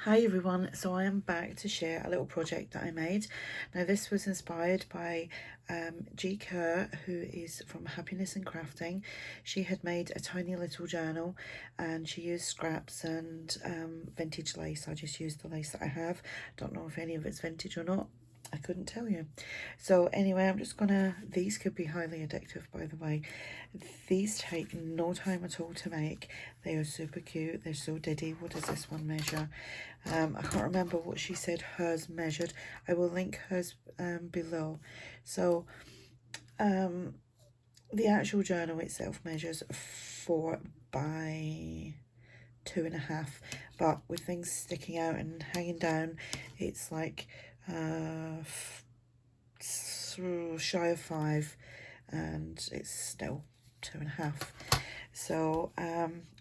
Hi everyone, so I am back to share a little project that I made. Now this was inspired by Gi Kerr, who is from Happiness and Crafting. She had made a tiny little journal and she used scraps and vintage lace. I just used the lace that I have. Don't know if any of it's vintage or not. I couldn't tell you. So anyway, I'm just gonna, these could be highly addictive, by the way. These take no time at all to make. They are super cute. They're so diddy. What does this one measure? I can't remember what she said hers measured. I will link hers below. So the actual journal itself measures 4 by 2.5, but with things sticking out and hanging down, it's like shy of 5, and it's still 2.5. So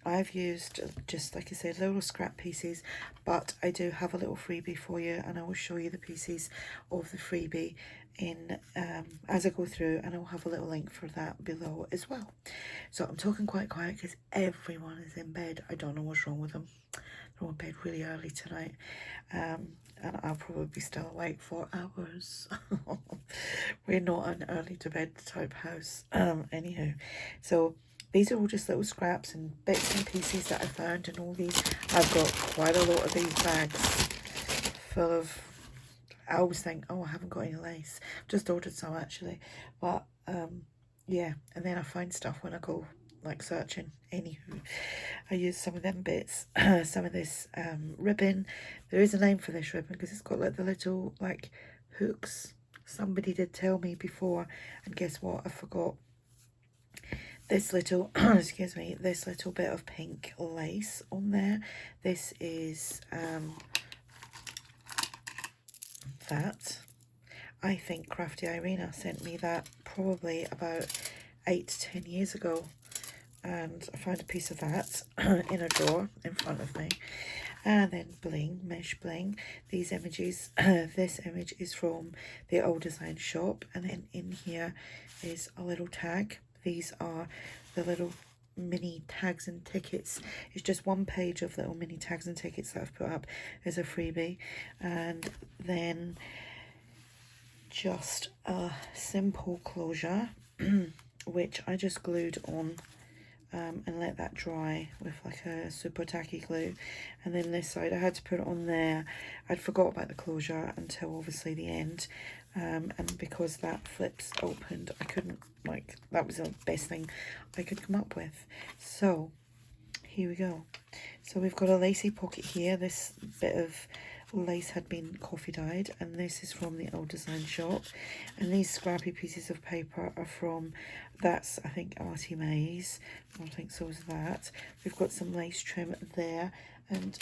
I've used, just like I said, little scrap pieces, but I do have a little freebie for you, and I will show you the pieces of the freebie in as I go through, and I'll have a little link for that below as well. So I'm talking quite quiet because everyone is in bed. I don't know what's wrong with them. They're in bed really early tonight, and I'll probably be still awake for hours. We're not an early to bed type house. Anyhow, so these are all just little scraps and bits and pieces that I found, and all these, I've got quite a lot of these bags full of, I always think, oh, I haven't got any lace. Just ordered some actually, but yeah, and then I find stuff when I go like searching. Anywho, I use some of them bits, some of this ribbon. There is a name for this ribbon because it's got like the little like hooks. Somebody did tell me before, and guess what, I forgot. This little excuse me, this little bit of pink lace on there, this is that. I think Crafty Irina sent me that probably about 8 to 10 years ago, and I found a piece of that in a drawer in front of me. And then bling, mesh bling, these images. This image is from the Old Design shop, and then in here is a little tag. These are the little mini tags and tickets. It's just one page of little mini tags and tickets that I've put up as a freebie, and then just a simple closure which I just glued on and let that dry with like a super tacky glue. And then this side I had to put it on there. I'd forgot about the closure until obviously the end, and because that flips opened, I couldn't, like, that was the best thing I could come up with. So here we go. So we've got a lacy pocket here. This bit of lace had been coffee dyed, and this is from the Old Design shop, and these scrappy pieces of paper are from, that's I think ARTYmaze, I think so is that. We've got some lace trim there, and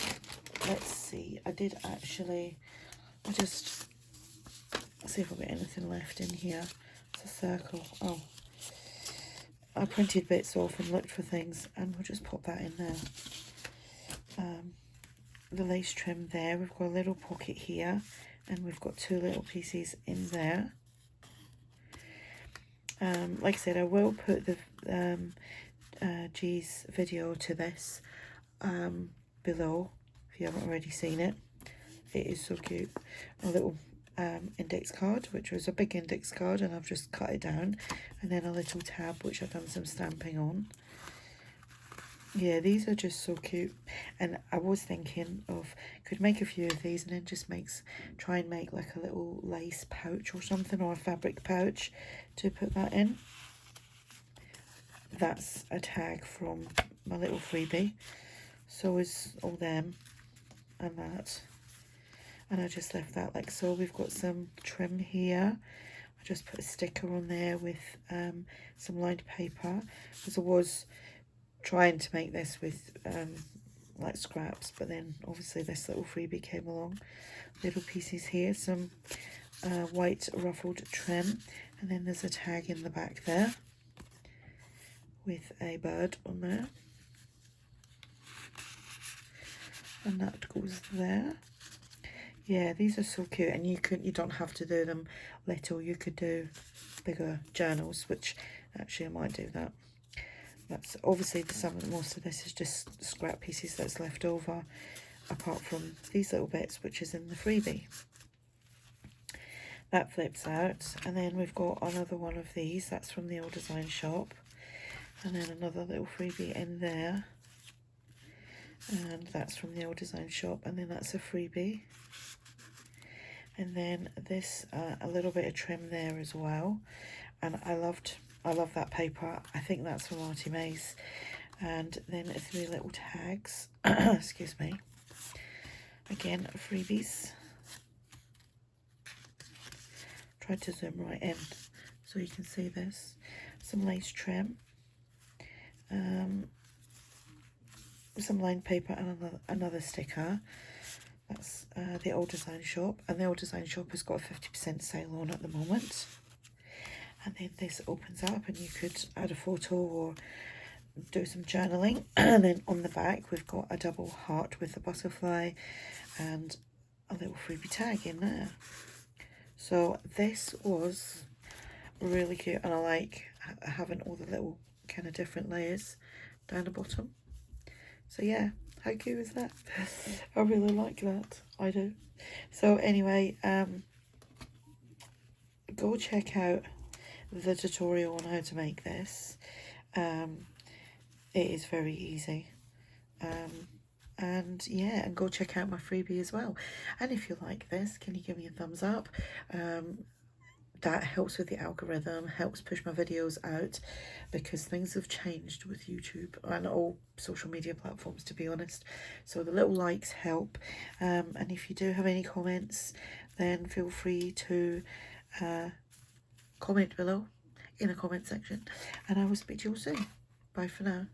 let's see, I did actually, let's see if I've got anything left in here. It's a circle. Oh, I printed bits off and looked for things, and we'll just pop that in there. The lace trim there, we've got a little pocket here, and we've got 2 little pieces in there. Like I said, I will put the G's video to this below if you haven't already seen it. It is so cute. A little index card, which was a big index card, and I've just cut it down, and then a little tab which I've done some stamping on. Yeah, these are just so cute, and I was thinking of, could make a few of these and then just try and make like a little lace pouch or something, or a fabric pouch to put that in. That's a tag from my little freebie, so is all them and that, and I just left that like so. We've got some trim here. I just put a sticker on there with some lined paper, because I was trying to make this with like scraps, but then obviously this little freebie came along. Little pieces here, some white ruffled trim, and then there's a tag in the back there with a bird on there, and that goes there. Yeah, these are so cute, and you don't have to do them little, you could do bigger journals, which actually I might do that. That's obviously most of this is just scrap pieces that's left over. apart from these little bits, which is in the freebie. That flips out, and then we've got another one of these. That's from the old design shop, and then another little freebie in there, and that's from the old design shop, and then that's a freebie. And then this, a little bit of trim there as well. And I love that paper. I think that's from ARTYmaze. And then 3 little tags. Excuse me. Again, freebies. Tried to zoom right in so you can see this. Some lace trim. Some lined paper and another sticker. That's the old design shop, and the old design shop has got a 50% sale on at the moment. And then this opens up, and you could add a photo or do some journaling. And then on the back we've got a double heart with a butterfly and a little freebie tag in there. So this was really cute, and I like having all the little kind of different layers down the bottom. So yeah, how cute is that? I really like that. I do. So anyway, go check out the tutorial on how to make this. It is very easy. And yeah, and go check out my freebie as well. And if you like this, can you give me a thumbs up? That helps with the algorithm, helps push my videos out, because things have changed with YouTube and all social media platforms, to be honest. So the little likes help. And if you do have any comments, then feel free to comment below in the comment section. And I will speak to you all soon. Bye for now.